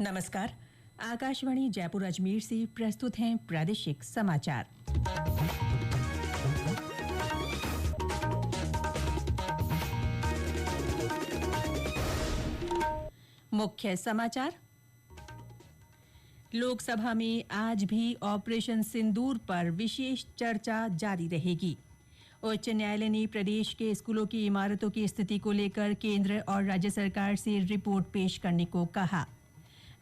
नमस्कार। आकाशवाणी जयपुर अजमेर से प्रस्तुत हैं प्रादेशिक समाचार। मुख्य समाचार। लोकसभा में आज भी ऑपरेशन सिंदूर पर विशेष चर्चा जारी रहेगी। उच्च न्यायालय ने प्रदेश के स्कूलों की इमारतों की स्थिति को लेकर केंद्र और राज्य सरकार से रिपोर्ट पेश करने को कहा।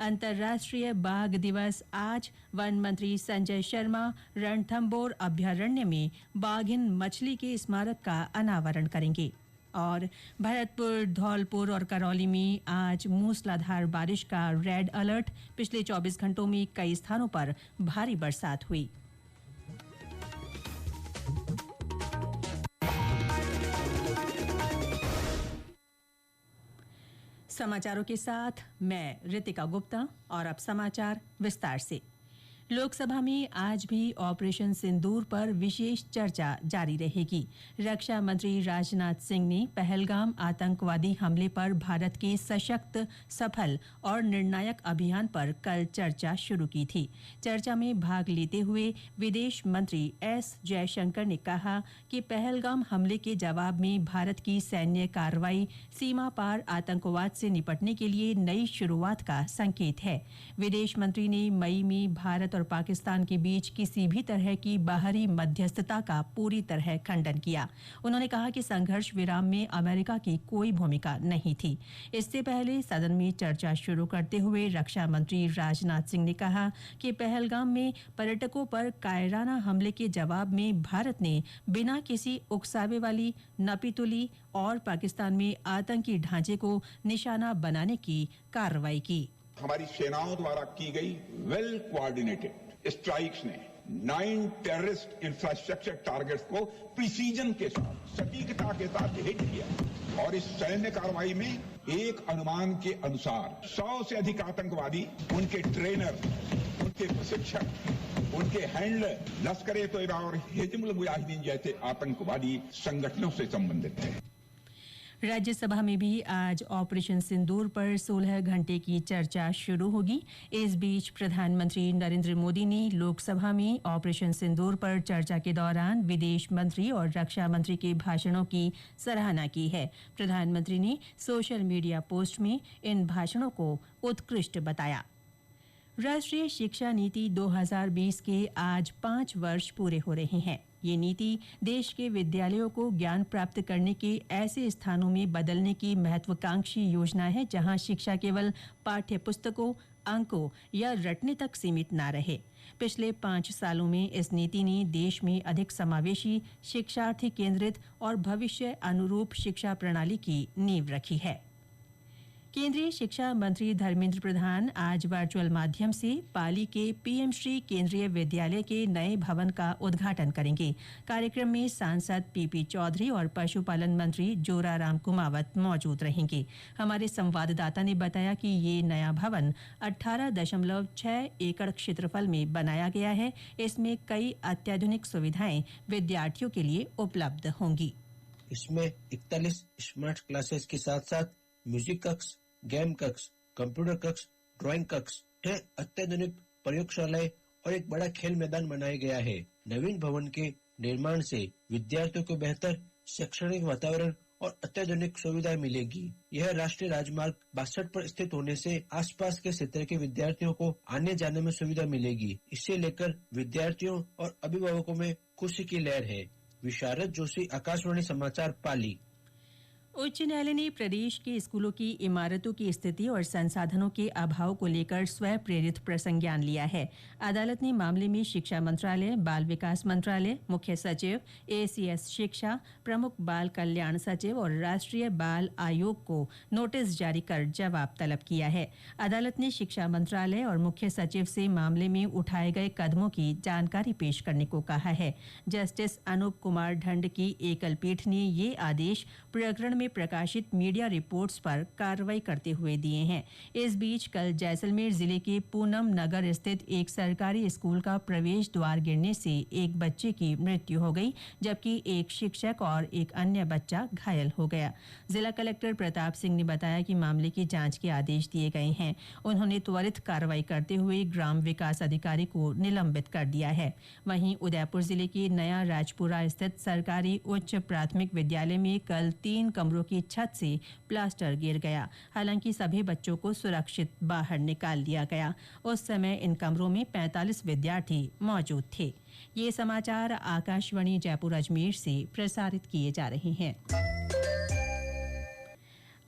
अंतर्राष्ट्रीय बाघ दिवस आज। वन मंत्री संजय शर्मा रणथंभौर अभ्यारण्य में बाघिन मछली के स्मारक का अनावरण करेंगे। और भरतपुर, धौलपुर और करौली में आज मूसलाधार बारिश का रेड अलर्ट। पिछले 24 घंटों में कई स्थानों पर भारी बरसात हुई। समाचारों के साथ मैं रितिका गुप्ता। और अब समाचार विस्तार से। लोकसभा में आज भी ऑपरेशन सिंदूर पर विशेष चर्चा जारी रहेगी। रक्षा मंत्री राजनाथ सिंह ने पहलगाम आतंकवादी हमले पर भारत के सशक्त, सफल और निर्णायक अभियान पर कल चर्चा शुरू की थी। चर्चा में भाग लेते हुए विदेश मंत्री एस जयशंकर ने कहा कि पहलगाम हमले के जवाब में भारत की सैन्य कार्रवाई सीमा पार आतंकवाद से निपटने के लिए नई शुरुआत का संकेत है। विदेश मंत्री ने मई में भारत और पाकिस्तान के बीच किसी भी तरह की बाहरी मध्यस्थता का पूरी तरह खंडन किया। उन्होंने कहा कि संघर्ष विराम में अमेरिका की कोई भूमिका नहीं थी। इससे पहले सदन में चर्चा शुरू करते हुए रक्षा मंत्री राजनाथ सिंह ने कहा कि पहलगाम में पर्यटकों पर कायराना हमले के जवाब में भारत ने बिना किसी उकसावे वाली, नपीतुली और पाकिस्तान में आतंकी ढांचे को निशाना बनाने की कार्रवाई की। हमारी सेनाओं द्वारा की गई वेल कोऑर्डिनेटेड स्ट्राइक्स ने 9 टेररिस्ट इंफ्रास्ट्रक्चर टारगेट्स को प्रिसीजन के साथ, सटीकता के साथ हिट किया। और इस सैन्य कार्रवाई में एक अनुमान के अनुसार 100 से अधिक आतंकवादी, उनके ट्रेनर, उनके प्रशिक्षक, उनके हैंडलर लश्कर-ए-तोयबा और हिजबुल मुजाहिदीन जैसे आतंकवादी संगठनों से संबंधित थे। राज्यसभा में भी आज ऑपरेशन सिंदूर पर 16 घंटे की चर्चा शुरू होगी। इस बीच प्रधानमंत्री नरेंद्र मोदी ने लोकसभा में ऑपरेशन सिंदूर पर चर्चा के दौरान विदेश मंत्री और रक्षा मंत्री के भाषणों की सराहना की है। प्रधानमंत्री ने सोशल मीडिया पोस्ट में इन भाषणों को उत्कृष्ट बताया। राष्ट्रीय शिक्षा नीति 2020 के आज 5 वर्ष पूरे हो रहे हैं। ये नीति देश के विद्यालयों को ज्ञान प्राप्त करने के ऐसे स्थानों में बदलने की महत्वाकांक्षी योजना है जहां शिक्षा केवल पाठ्य पुस्तकों, अंकों या रटने तक सीमित न रहे। पिछले 5 सालों में इस नीति ने देश में अधिक समावेशी, शिक्षार्थी केंद्रित और भविष्य अनुरूप शिक्षा प्रणाली की नींव रखी है। केंद्रीय शिक्षा मंत्री धर्मेंद्र प्रधान आज वर्चुअल माध्यम से पाली के पीएम श्री केंद्रीय विद्यालय के नए भवन का उद्घाटन करेंगे। कार्यक्रम में सांसद पीपी चौधरी और पशुपालन मंत्री जोराराम कुमावत मौजूद रहेंगे। हमारे संवाददाता ने बताया कि ये नया भवन 18.6 एकड़ क्षेत्रफल में बनाया गया है। इसमें कई अत्याधुनिक सुविधाएं विद्यार्थियों के लिए उपलब्ध होंगी। इसमें 41 स्मार्ट क्लासेस के साथ साथ म्यूजिक कक्ष, गेम कक्ष, कंप्यूटर कक्ष, ड्राइंग कक्ष, अत्याधुनिक प्रयोगशालाएं और एक बड़ा खेल मैदान बनाया गया है। नवीन भवन के निर्माण से विद्यार्थियों को बेहतर शैक्षणिक वातावरण और अत्याधुनिक सुविधाएं मिलेगी। यह राष्ट्रीय राजमार्ग 62 पर स्थित होने से आसपास के क्षेत्र के विद्यार्थियों को आने जाने में सुविधा मिलेगी। इसे लेकर विद्यार्थियों और अभिभावकों में खुशी की लहर है। विशारद जोशी, आकाशवाणी समाचार, पाली। उच्च न्यायालय ने प्रदेश के स्कूलों की इमारतों की स्थिति और संसाधनों के अभाव को लेकर स्वयं प्रेरित प्रसंज्ञान लिया है। अदालत ने मामले में शिक्षा मंत्रालय, बाल विकास मंत्रालय, मुख्य सचिव, एसीएस शिक्षा, प्रमुख बाल कल्याण सचिव और राष्ट्रीय बाल आयोग को नोटिस जारी कर जवाब तलब किया है। अदालत ने शिक्षा मंत्रालय और मुख्य सचिव से मामले में उठाए गए कदमों की जानकारी पेश करने को कहा है। जस्टिस अनूप कुमार ढंड की एकल पीठ ने ये आदेश प्रकरण में प्रकाशित मीडिया रिपोर्ट्स पर कार्रवाई करते हुए दिए हैं। इस बीच कल जैसलमेर जिले के पूनम नगर स्थित एक सरकारी स्कूल का प्रवेश द्वार गिरने से एक बच्चे की मृत्यु हो गई, जबकि एक शिक्षक और एक अन्य बच्चा घायल हो गया। जिला कलेक्टर प्रताप सिंह ने बताया कि मामले की जांच के आदेश दिए गए हैं। उन्होंने त्वरित कार्रवाई करते हुए ग्राम विकास अधिकारी को निलंबित कर दिया है। वहीं उदयपुर जिले के नया राजपुरा स्थित सरकारी उच्च प्राथमिक विद्यालय में कल 3 कमरों की छत से प्लास्टर गिर गया। हालांकि सभी बच्चों को सुरक्षित बाहर निकाल दिया गया। उस समय इन कमरों में 45 विद्यार्थी मौजूद थे। ये समाचार आकाशवाणी जयपुर अजमेर से प्रसारित किए जा रहे हैं।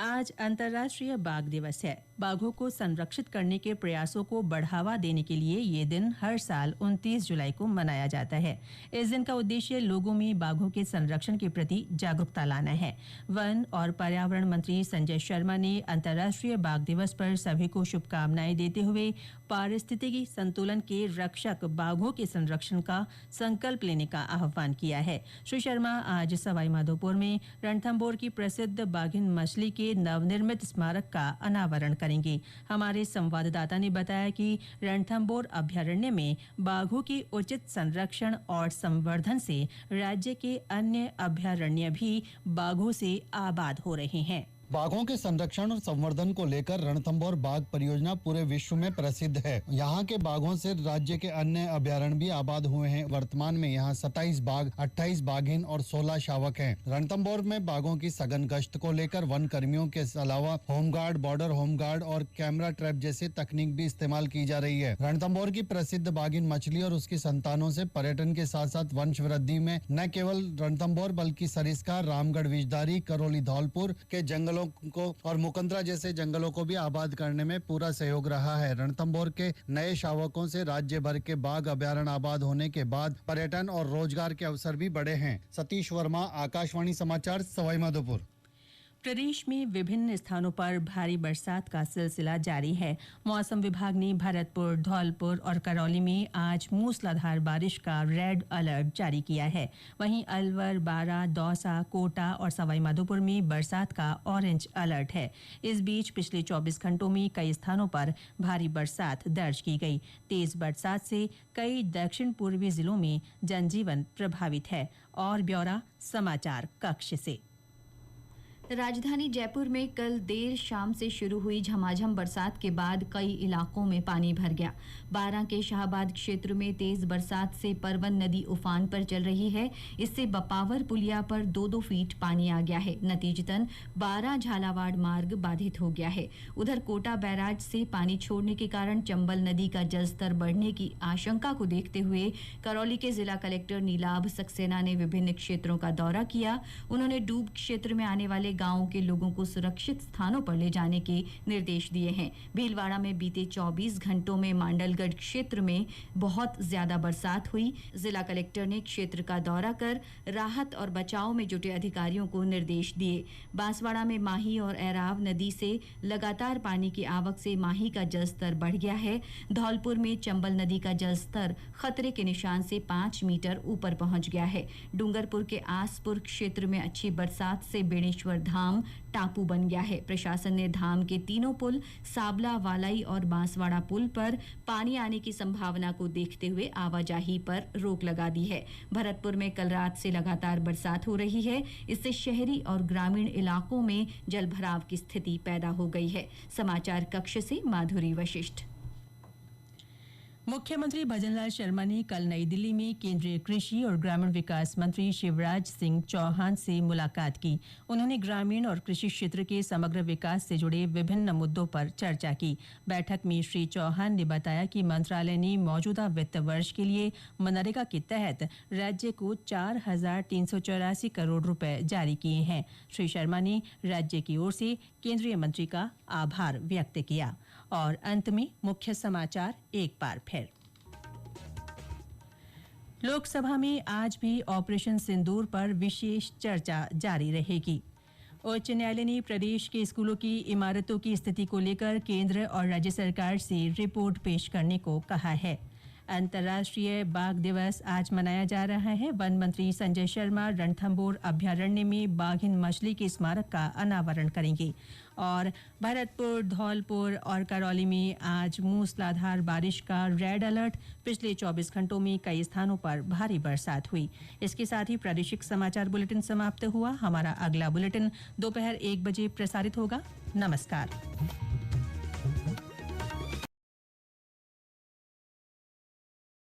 आज अंतर्राष्ट्रीय बाघ दिवस है। बाघों को संरक्षित करने के प्रयासों को बढ़ावा देने के लिए ये दिन हर साल 29 जुलाई को मनाया जाता है। इस दिन का उद्देश्य लोगों में बाघों के संरक्षण के प्रति जागरूकता लाना है। वन और पर्यावरण मंत्री संजय शर्मा ने अंतर्राष्ट्रीय बाघ दिवस पर सभी को शुभकामनाएं देते हुए पारिस्थितिकी संतुलन के रक्षक बाघों के संरक्षण का संकल्प लेने का आह्वान किया है। श्री शर्मा आज सवाईमाधोपुर में रणथंभौर की प्रसिद्ध बाघिन मछली के नवनिर्मित स्मारक का अनावरण करेंगे। हमारे संवाददाता ने बताया कि रणथंभौर अभ्यारण्य में बाघों के उचित संरक्षण और संवर्धन से राज्य के अन्य अभ्यारण्य भी बाघों से आबाद हो रहे हैं। बाघों के संरक्षण और संवर्धन को लेकर रणथंभौर बाघ परियोजना पूरे विश्व में प्रसिद्ध है। यहाँ के बाघों से राज्य के अन्य अभ्यारण्य भी आबाद हुए हैं। वर्तमान में यहाँ 27 बाघ, 28 बाघिन और 16 शावक हैं। रणथंभौर में बाघों की सघन गश्त को लेकर वन कर्मियों के अलावा होमगार्ड, बॉर्डर होमगार्ड और कैमरा ट्रैप जैसी तकनीक भी इस्तेमाल की जा रही है। रणथंभौर की प्रसिद्ध बाघिन मछली और उसकी संतानों से पर्यटन के साथ साथ वंश वृद्धि में न केवल रणथंभौर बल्कि सरिस्का, रामगढ़ विजदारी, करौली धौलपुर के जंगलों को और मुकंदरा जैसे जंगलों को भी आबाद करने में पूरा सहयोग रहा है। रणथंभौर के नए शावकों से राज्य भर के बाघ अभ्यारण्य आबाद होने के बाद पर्यटन और रोजगार के अवसर भी बढ़े हैं। सतीश वर्मा, आकाशवाणी समाचार, सवाईमाधोपुर। प्रदेश में विभिन्न स्थानों पर भारी बरसात का सिलसिला जारी है। मौसम विभाग ने भरतपुर, धौलपुर और करौली में आज मूसलाधार बारिश का रेड अलर्ट जारी किया है। वहीं अलवर, बारां, दौसा, कोटा और सवाईमाधोपुर में बरसात का ऑरेंज अलर्ट है। इस बीच पिछले 24 घंटों में कई स्थानों पर भारी बरसात दर्ज की गई। तेज बरसात से कई दक्षिण पूर्वी जिलों में जनजीवन प्रभावित है। और ब्यौरा समाचार कक्ष से। राजधानी जयपुर में कल देर शाम से शुरू हुई झमाझम बरसात के बाद कई इलाकों में पानी भर गया। बारां के शाहबाद क्षेत्र में तेज बरसात से परवन नदी उफान पर चल रही है। इससे बपावर पुलिया पर 2-2 फीट पानी आ गया है। नतीजतन बारां झालावाड़ मार्ग बाधित हो गया है। उधर कोटा बैराज से पानी छोड़ने के कारण चंबल नदी का जलस्तर बढ़ने की आशंका को देखते हुए करौली के जिला कलेक्टर नीलाभ सक्सेना ने विभिन्न क्षेत्रों का दौरा किया। उन्होंने डूब क्षेत्र में आने वाले गांवों के लोगों को सुरक्षित स्थानों पर ले जाने के निर्देश दिए हैं। भीलवाड़ा में बीते 24 घंटों में मांडलगढ़ क्षेत्र में बहुत ज्यादा बरसात हुई। जिला कलेक्टर ने क्षेत्र का दौरा कर राहत और बचाव में जुटे अधिकारियों को निर्देश दिए। बांसवाड़ा में माही और ऐराव नदी से लगातार पानी की आवक से माही का जलस्तर बढ़ गया है। धौलपुर में चंबल नदी का जलस्तर खतरे के निशान से 5 मीटर ऊपर पहुंच गया है। डूंगरपुर के आसपुर क्षेत्र में अच्छी बरसात से बेणेश्वर धाम टापू बन गया है। प्रशासन ने धाम के तीनों पुल, साबला, वालाई और बांसवाड़ा पुल पर पानी आने की संभावना को देखते हुए आवाजाही पर रोक लगा दी है। भरतपुर में कल रात से लगातार बरसात हो रही है। इससे शहरी और ग्रामीण इलाकों में जलभराव की स्थिति पैदा हो गई है। समाचार कक्ष से माधुरी वशिष्ठ। मुख्यमंत्री भजनलाल शर्मा ने कल नई दिल्ली में केंद्रीय कृषि और ग्रामीण विकास मंत्री शिवराज सिंह चौहान से मुलाकात की। उन्होंने ग्रामीण और कृषि क्षेत्र के समग्र विकास से जुड़े विभिन्न मुद्दों पर चर्चा की। बैठक में श्री चौहान ने बताया कि मंत्रालय ने मौजूदा वित्त वर्ष के लिए मनरेगा के तहत राज्य को 4,384 करोड़ रुपए जारी किए हैं। श्री शर्मा ने राज्य की ओर से केंद्रीय मंत्री का आभार व्यक्त किया। और अंत में मुख्य समाचार एक बार फिर। लोकसभा में आज भी ऑपरेशन सिंदूर पर विशेष चर्चा जारी रहेगी। उच्च न्यायालय ने प्रदेश के स्कूलों की इमारतों की स्थिति को लेकर केंद्र और राज्य सरकार से रिपोर्ट पेश करने को कहा है। अंतर्राष्ट्रीय बाघ दिवस आज मनाया जा रहा है। वन मंत्री संजय शर्मा रणथंभौर अभ्यारण्य में बाघिन मछली के स्मारक का अनावरण करेंगे। और भरतपुर, धौलपुर और करौली में आज मूसलाधार बारिश का रेड अलर्ट। पिछले 24 घंटों में कई स्थानों पर भारी बरसात हुई। इसके साथ ही प्रादेशिक समाचार बुलेटिन समाप्त हुआ। हमारा अगला बुलेटिन दोपहर 1 बजे प्रसारित होगा। नमस्कार।